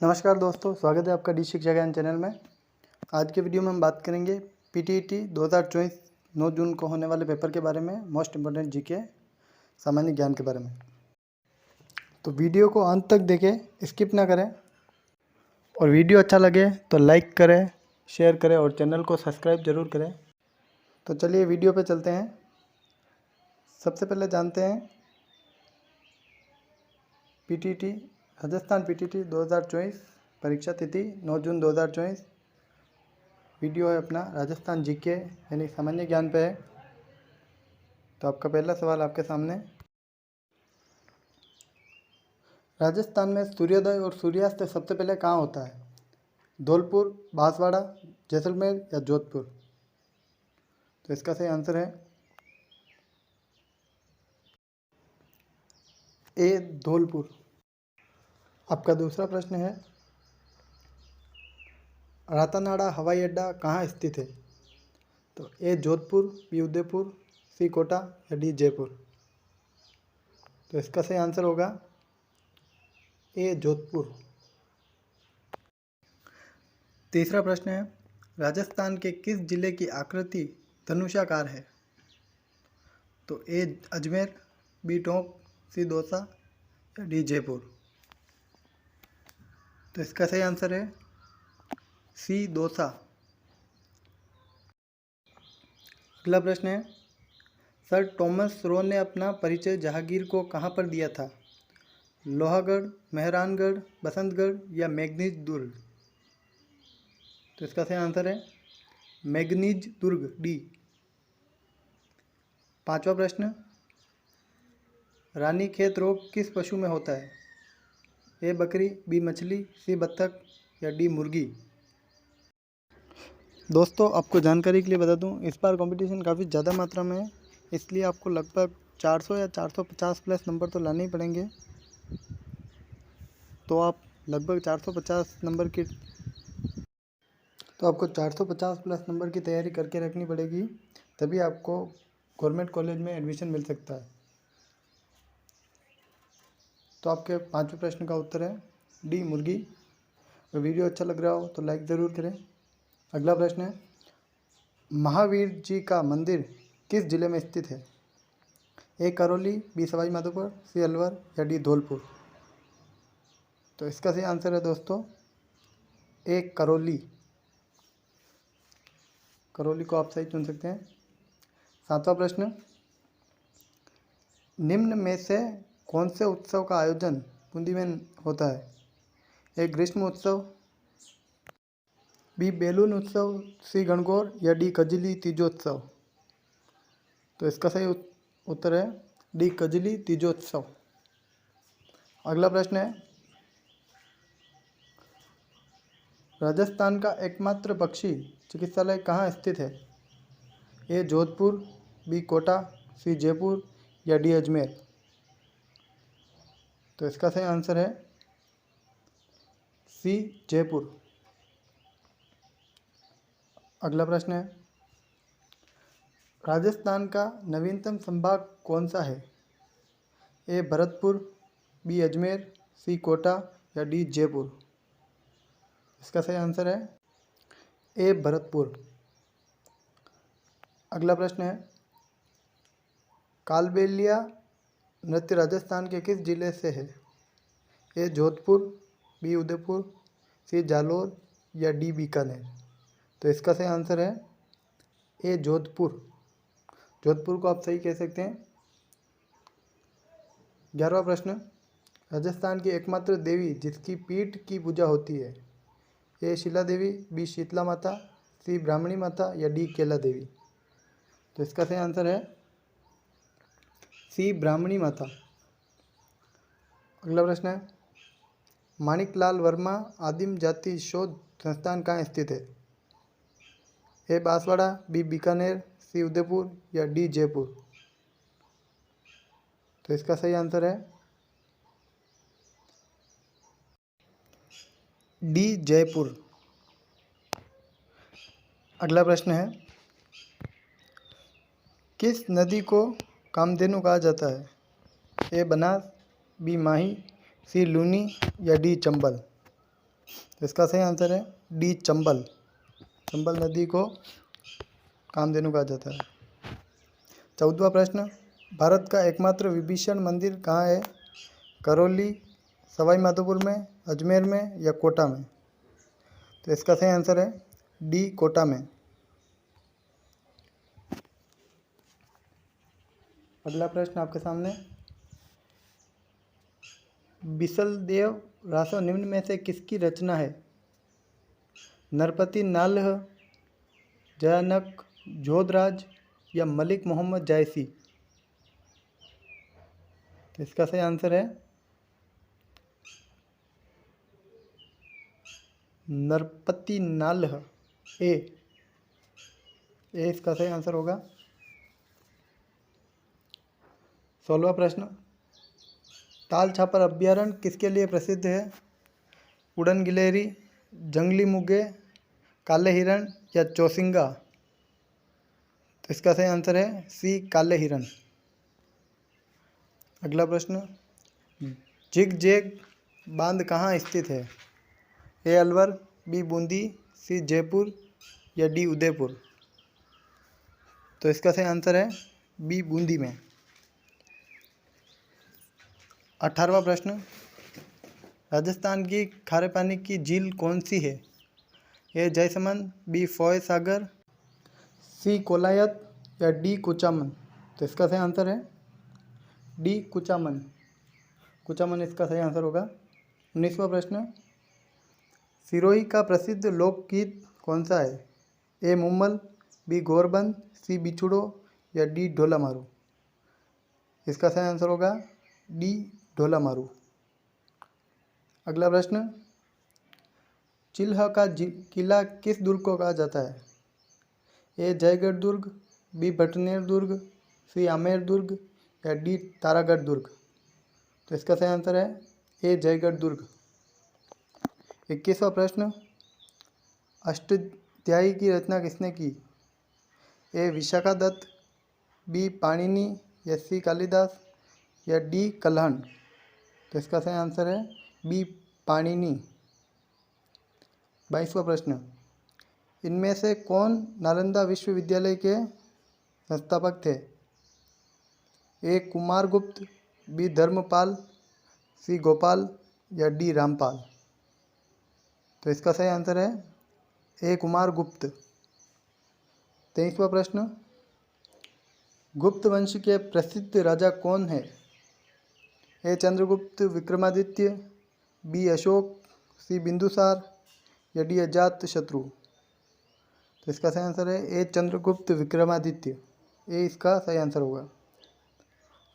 नमस्कार दोस्तों, स्वागत है आपका डी शिक्षा ज्ञान चैनल में। आज के वीडियो में हम बात करेंगे पीटीईटी 2024 9 जून को होने वाले पेपर के बारे में, मोस्ट इम्पोर्टेंट जीके सामान्य ज्ञान के बारे में। तो वीडियो को अंत तक देखें, स्किप ना करें, और वीडियो अच्छा लगे तो लाइक करें, शेयर करें और चैनल को सब्सक्राइब जरूर करें। तो चलिए वीडियो पे चलते हैं। सबसे पहले जानते हैं पीटीईटी राजस्थान पीटीईटी 2024 परीक्षा तिथि 9 जून 2024। वीडियो है अपना राजस्थान जीके यानी सामान्य ज्ञान पे है। तो आपका पहला सवाल आपके सामने, राजस्थान में सूर्योदय और सूर्यास्त सबसे पहले कहाँ होता है? धौलपुर, बांसवाड़ा, जैसलमेर या जोधपुर? तो इसका सही आंसर है ए, धौलपुर। आपका दूसरा प्रश्न है, रातानाडा हवाई अड्डा कहाँ स्थित है? तो ए जोधपुर, बी उदयपुर, सी कोटा या डी जयपुर? तो इसका सही आंसर होगा ए, जोधपुर। तीसरा प्रश्न है, राजस्थान के किस जिले की आकृति धनुषाकार है? तो ए अजमेर, बी टोंक, सी दौसा या डी जयपुर? तो इसका सही आंसर है सी, दौसा। अगला प्रश्न है, सर थॉमस रो ने अपना परिचय जहांगीर को कहाँ पर दिया था? लोहागढ़, मेहरानगढ़, बसंतगढ़ या मैगनीज दुर्ग? तो इसका सही आंसर है मैगनीज दुर्ग, डी। पांचवा प्रश्न, रानीखेत रोग किस पशु में होता है? ए बकरी, बी मछली, सी बत्तख या डी मुर्गी? दोस्तों, आपको जानकारी के लिए बता दूं, इस बार कंपटीशन काफ़ी ज़्यादा मात्रा में है, इसलिए आपको लगभग 400 या 450 प्लस नंबर तो लाने ही पड़ेंगे। तो आप लगभग 450 नंबर की आपको 450 प्लस नंबर की तैयारी करके रखनी पड़ेगी, तभी आपको गवर्नमेंट कॉलेज में एडमिशन मिल सकता है। तो आपके पांचवें प्रश्न का उत्तर है डी, मुर्गी। अगर वीडियो अच्छा लग रहा हो तो लाइक ज़रूर करें। अगला प्रश्न है, महावीर जी का मंदिर किस जिले में स्थित है? ए करौली, बी सवाई माधोपुर, सी अलवर या डी धौलपुर? तो इसका सही आंसर है दोस्तों ए, करौली। करौली को आप सही चुन सकते हैं। सातवां प्रश्न, निम्न में से कौन से उत्सव का आयोजन बूंदी में होता है? ए ग्रीष्म उत्सव, बी बैलून उत्सव, सी गणगौर या डी कजली तीजोत्सव? तो इसका सही उत्तर है डी, कजली तीजोत्सव। अगला प्रश्न है, राजस्थान का एकमात्र पक्षी चिकित्सालय कहाँ स्थित है? ए जोधपुर, बी कोटा, सी जयपुर या डी अजमेर? तो इसका सही आंसर है सी, जयपुर। अगला प्रश्न है, राजस्थान का नवीनतम संभाग कौन सा है? ए भरतपुर, बी अजमेर, सी कोटा या डी जयपुर? इसका सही आंसर है ए, भरतपुर। अगला प्रश्न है, कालबेलिया नृत्य राजस्थान के किस जिले से है? ए जोधपुर, बी उदयपुर, सी जालोर या डी बीकानेर? तो इसका सही आंसर है ए, जोधपुर। जोधपुर को आप सही कह सकते हैं। 11वां प्रश्न, राजस्थान की एकमात्र देवी जिसकी पीठ की पूजा होती है? ए शिला देवी, बी शीतला माता, सी ब्राह्मणी माता या डी केला देवी? तो इसका सही आंसर है सी, ब्राह्मणी माता। अगला प्रश्न है, माणिकलाल वर्मा आदिम जाति शोध संस्थान कहाँ स्थित है? ए बांसवाड़ा, बी बीकानेर, सी उदयपुर या डी जयपुर? तो इसका सही आंसर है डी, जयपुर। अगला प्रश्न है, किस नदी को कामधेनु कहा जाता है? ए बनास, बी माही, सी लूनी या डी चंबल? तो इसका सही आंसर है डी चंबल। चंबल नदी को कामधेनु कहा जाता है। 14वां प्रश्न, भारत का एकमात्र विभीषण मंदिर कहाँ है? करौली, सवाई माधोपुर में, अजमेर में या कोटा में? तो इसका सही आंसर है डी कोटा में। अगला प्रश्न आपके सामने, बिसलदेव रासव निम्न में से किसकी रचना है? नरपति नाल्ह, जयानक, जोधराज या मलिक मोहम्मद जायसी? तो इसका सही आंसर है नरपति नाल्ह, ए इसका सही आंसर होगा। 16वां प्रश्न, ताल छापर अभ्यारण्य किसके लिए प्रसिद्ध है? उड़न गिलहरी, जंगली मुर्गे, काले हिरण या चौसिंगा? तो इसका सही आंसर है सी काले हिरण। अगला प्रश्न, जिग जैग बांध कहाँ स्थित है? ए अलवर, बी बूंदी, सी जयपुर या डी उदयपुर? तो इसका सही आंसर है बी बूंदी में। 18वां प्रश्न, राजस्थान की खारे पानी की झील कौन सी है? ए जयसमंद, बी फोय सागर, सी कोलायत या डी कुचामन? तो इसका सही आंसर है डी कुचामन। कुचामन इसका सही आंसर होगा। 19वां प्रश्न, सिरोही का प्रसिद्ध लोकगीत कौन सा है? ए मुम्मल, बी गोरबंद, सी बिछुड़ो या डी ढोला मारू? इसका सही आंसर होगा डी ढोला मारू। अगला प्रश्न, चिल्ह का किला किस दुर्ग को कहा जाता है? ए जयगढ़ दुर्ग, बी भटनेर दुर्ग, सी आमेर दुर्ग या डी तारागढ़ दुर्ग? तो इसका सही आंसर है ए जयगढ़ दुर्ग। 21वां प्रश्न, अष्टाध्यायी की रचना किसने की? ए विशाखादत्त, बी पाणिनि या सी कालिदास या डी कल्हण? तो इसका सही आंसर है बी पाणिनि। 22वां प्रश्न, इनमें से कौन नालंदा विश्वविद्यालय के संस्थापक थे? ए कुमारगुप्त, बी धर्मपाल, सी गोपाल या डी रामपाल? तो इसका सही आंसर है ए कुमारगुप्त। 23वां प्रश्न, गुप्त वंश के प्रसिद्ध राजा कौन है? ए चंद्रगुप्त विक्रमादित्य, बी अशोक, सी बिंदुसार या डी अजात शत्रु? तो इसका सही आंसर है ए चंद्रगुप्त विक्रमादित्य, ए इसका सही आंसर होगा।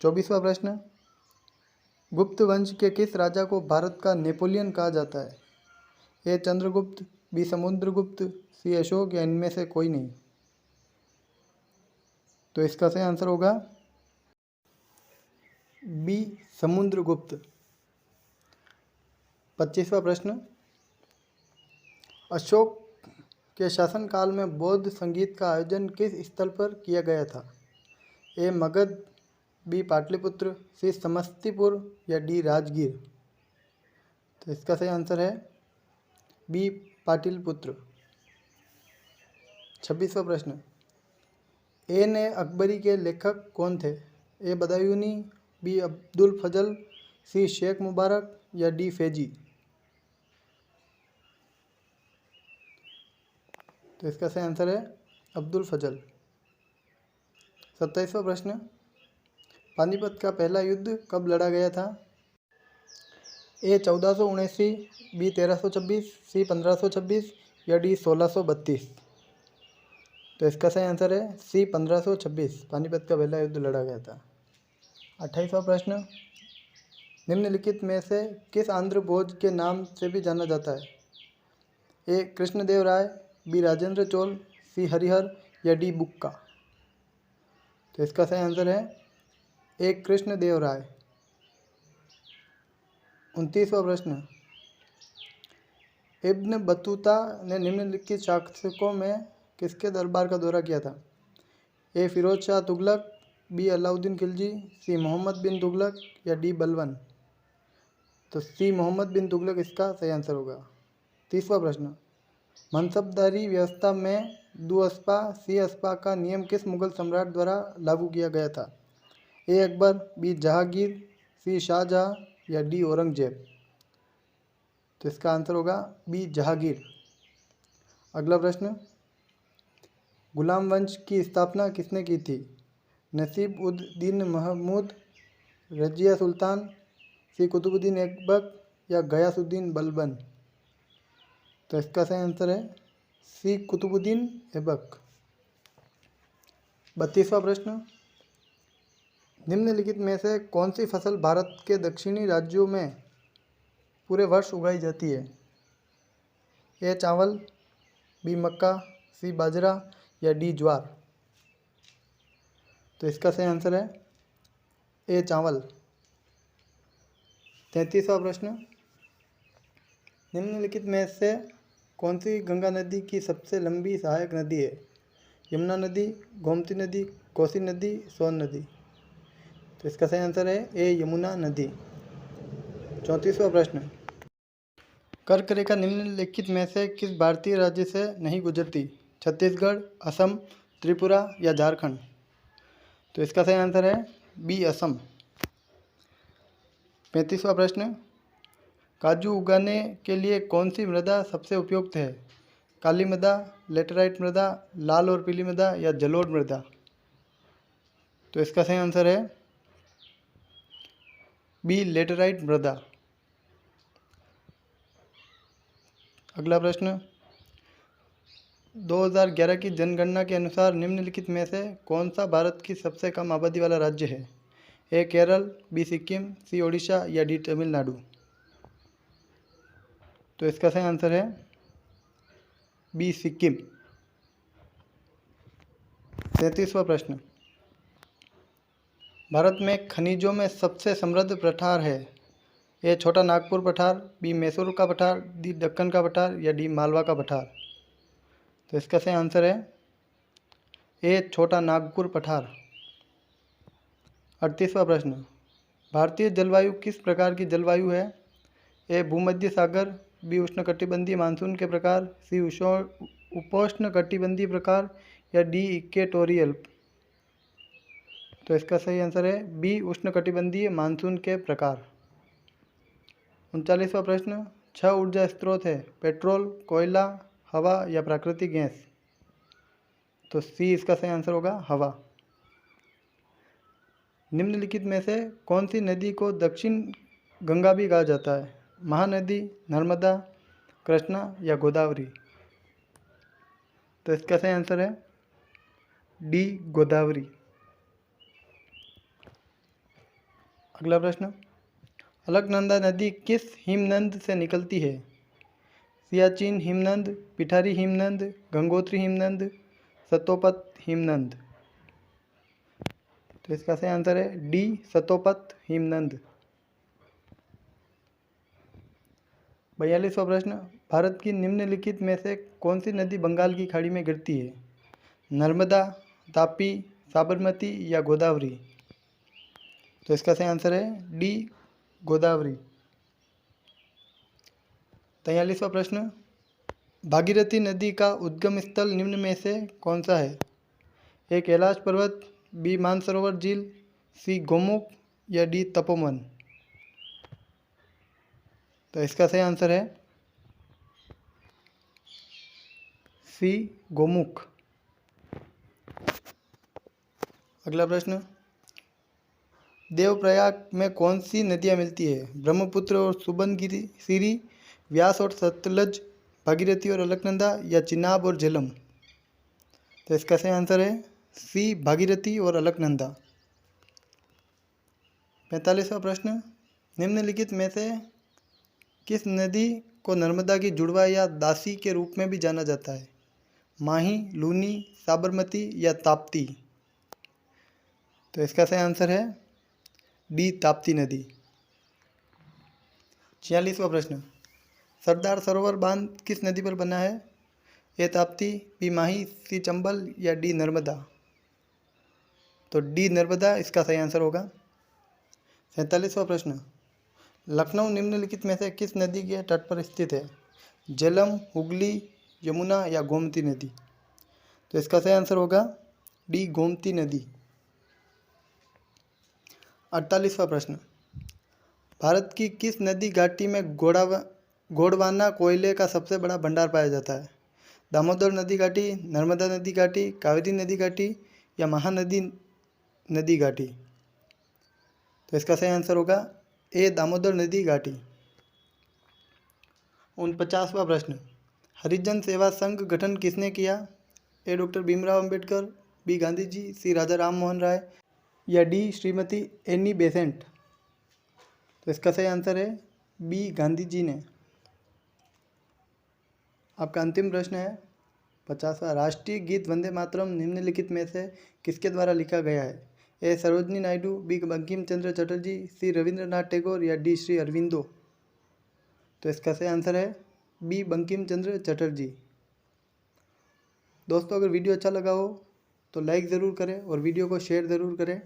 24वां प्रश्न, गुप्त वंश के किस राजा को भारत का नेपोलियन कहा जाता है? ए चंद्रगुप्त, बी समुद्रगुप्त, सी अशोक या इनमें से कोई नहीं? तो इसका सही आंसर होगा बी समुद्रगुप्त। 25वां प्रश्न, अशोक के शासनकाल में बौद्ध संगीत का आयोजन किस स्थल पर किया गया था? ए मगध, बी पाटलिपुत्र, सी समस्तीपुर या डी राजगीर? तो इसका सही आंसर है बी पाटलिपुत्र। 26वां प्रश्न, ए ने अकबरी के लेखक कौन थे? ए बदायूनी, बी अब्दुल फजल, सी शेख मुबारक या डी फैजी? तो इसका सही आंसर है अब्दुल फजल। 27वां प्रश्न, पानीपत का पहला युद्ध कब लड़ा गया था? ए 1479, बी 1326, सी 1526 या डी 1632? तो इसका सही आंसर है सी 1526, पानीपत का पहला युद्ध लड़ा गया था। 28वां प्रश्न, निम्नलिखित में से किस आंध्र भोज के नाम से भी जाना जाता है? ए कृष्णदेव राय, बी राजेंद्र चोल, सी हरिहर या डी बुक्का? तो इसका सही आंसर है ए कृष्णदेव राय। 29वां प्रश्न, इब्न बतूता ने निम्नलिखित शासकों में किसके दरबार का दौरा किया था? ए फिरोज शाह तुगलक, बी अलाउद्दीन खिलजी, सी मोहम्मद बिन तुगलक या डी बलबन? तो सी मोहम्मद बिन तुगलक इसका सही आंसर होगा। 30वां प्रश्न, मनसबदारी व्यवस्था में दुअस्पा सी अस्पा का नियम किस मुगल सम्राट द्वारा लागू किया गया था? ए अकबर, बी जहांगीर, सी शाहजहां या डी औरंगजेब? तो इसका आंसर होगा बी जहांगीर। अगला प्रश्न, गुलाम वंश की स्थापना किसने की थी? नसीब उद दीन महमूद, रजिया सुल्तान, सी कुतुबुद्दीन ऐबक या गयासुद्दीन बलबन? तो इसका सही आंसर है सी कुतुबुद्दीन ऐबक। 32वां प्रश्न, निम्नलिखित में से कौन सी फसल भारत के दक्षिणी राज्यों में पूरे वर्ष उगाई जाती है? ए चावल, बी मक्का, सी बाजरा या डी ज्वार? तो इसका सही आंसर है ए चावल। 33वां प्रश्न, निम्नलिखित में से कौन सी गंगा नदी की सबसे लंबी सहायक नदी है? यमुना नदी, गोमती नदी, कोसी नदी, सोन नदी? तो इसका सही आंसर है ए यमुना नदी। 34वां प्रश्न, कर्क रेखा निम्नलिखित में से किस भारतीय राज्य से नहीं गुजरती? छत्तीसगढ़, असम, त्रिपुरा या झारखंड? तो इसका सही आंसर है बी असम। 35वां प्रश्न, काजू उगाने के लिए कौन सी मृदा सबसे उपयुक्त है? काली मृदा, लेटराइट मृदा, लाल और पीली मृदा या जलोढ़ मृदा? तो इसका सही आंसर है बी लेटराइट मृदा। अगला प्रश्न, 2011 की जनगणना के अनुसार निम्नलिखित में से कौन सा भारत की सबसे कम आबादी वाला राज्य है? ए केरल, बी सिक्किम, सी ओडिशा या डी तमिलनाडु? तो इसका सही आंसर है बी सिक्किम। 33वां प्रश्न, भारत में खनिजों में सबसे समृद्ध पठार है? ए छोटा नागपुर पठार, बी मैसूर का पठार, डी दक्कन का पठार या डी मालवा का पठार? तो इसका सही आंसर है ए छोटा नागपुर पठार। 38वां प्रश्न, भारतीय जलवायु किस प्रकार की जलवायु है? ए भूमध्य सागर, बी उष्णकटिबंधीय मानसून के प्रकार, सी उपोष्णकटिबंधीय प्रकार या डी इक्वेटोरियल? तो इसका सही आंसर है बी उष्णकटिबंधीय मानसून के प्रकार। 39वां प्रश्न, 6 ऊर्जा स्रोत है? पेट्रोल, कोयला, हवा या प्राकृतिक गैस? तो सी इसका सही आंसर होगा हवा। निम्नलिखित में से कौन सी नदी को दक्षिण गंगा भी कहा जाता है? महानदी, नर्मदा, कृष्णा या गोदावरी? तो इसका सही आंसर है डी गोदावरी। अगला प्रश्न, अलकनंदा नदी किस हिमनद से निकलती है? सियाचिन हिमनद, पिठारी हिमनद, गंगोत्री हिमनद, सतोपत हिमनद? तो इसका सही आंसर है डी सतोपत हिमनद। 42वां प्रश्न, भारत की निम्नलिखित में से कौन सी नदी बंगाल की खाड़ी में गिरती है? नर्मदा, तापी, साबरमती या गोदावरी? तो इसका सही आंसर है डी गोदावरी। 43वां प्रश्न, भागीरथी नदी का उद्गम स्थल निम्न में से कौन सा है? ए कैलाश पर्वत, बी मानसरोवर झील, सी गोमुख या डी तपोवन? तो इसका सही आंसर है सी गोमुख। अगला प्रश्न, देवप्रयाग में कौन सी नदियाँ मिलती है? ब्रह्मपुत्र और सुबनसिरी, व्यास और सतलज, भागीरथी और अलकनंदा या चिनाब और झेलम? तो इसका सही आंसर है सी भागीरथी और अलकनंदा। 45वां प्रश्न, निम्नलिखित में से किस नदी को नर्मदा की जुड़वा या दासी के रूप में भी जाना जाता है? माही, लूनी, साबरमती या ताप्ती? तो इसका सही आंसर है डी ताप्ती नदी। 46वां प्रश्न, सरदार सरोवर बांध किस नदी पर बना है? ए ताप्ती, बी माही, सी चंबल या डी नर्मदा? तो डी नर्मदा इसका सही आंसर होगा। 47वां प्रश्न, लखनऊ निम्नलिखित में से किस नदी के तट पर स्थित है? झेलम, हुगली, यमुना या गोमती नदी? तो इसका सही आंसर होगा डी, गोमती नदी। 48वां प्रश्न, भारत की किस नदी घाटी में गोंडवाना कोयले का सबसे बड़ा भंडार पाया जाता है? दामोदर नदी घाटी, नर्मदा नदी घाटी, कावेरी नदी घाटी या महानदी नदी घाटी? तो इसका सही आंसर होगा ए, दामोदर नदी घाटी। 49वां प्रश्न, हरिजन सेवा संघ गठन किसने किया? ए, डॉक्टर भीमराव अंबेडकर, बी, गांधी जी, सी, राजा राम मोहन राय या डी, श्रीमती एनी बेसेंट? तो इसका सही आंसर है बी, गांधी जी ने। आपका अंतिम प्रश्न है 50वां, राष्ट्रीय गीत वंदे मातरम निम्नलिखित में से किसके द्वारा लिखा गया है? ए, सरोजनी नायडू, बी, बंकिम चंद्र चटर्जी, सी, रविंद्रनाथ टैगोर या डी, श्री अरविंदो? तो इसका सही आंसर है बी, बंकिम चंद्र चटर्जी। दोस्तों, अगर वीडियो अच्छा लगा हो तो लाइक ज़रूर करें और वीडियो को शेयर ज़रूर करें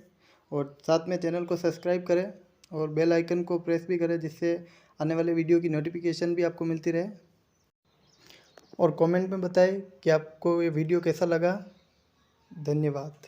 और साथ में चैनल को सब्सक्राइब करें और बेल आइकन को प्रेस भी करें, जिससे आने वाले वीडियो की नोटिफिकेशन भी आपको मिलती रहे। और कमेंट में बताएं कि आपको ये वीडियो कैसा लगा। धन्यवाद।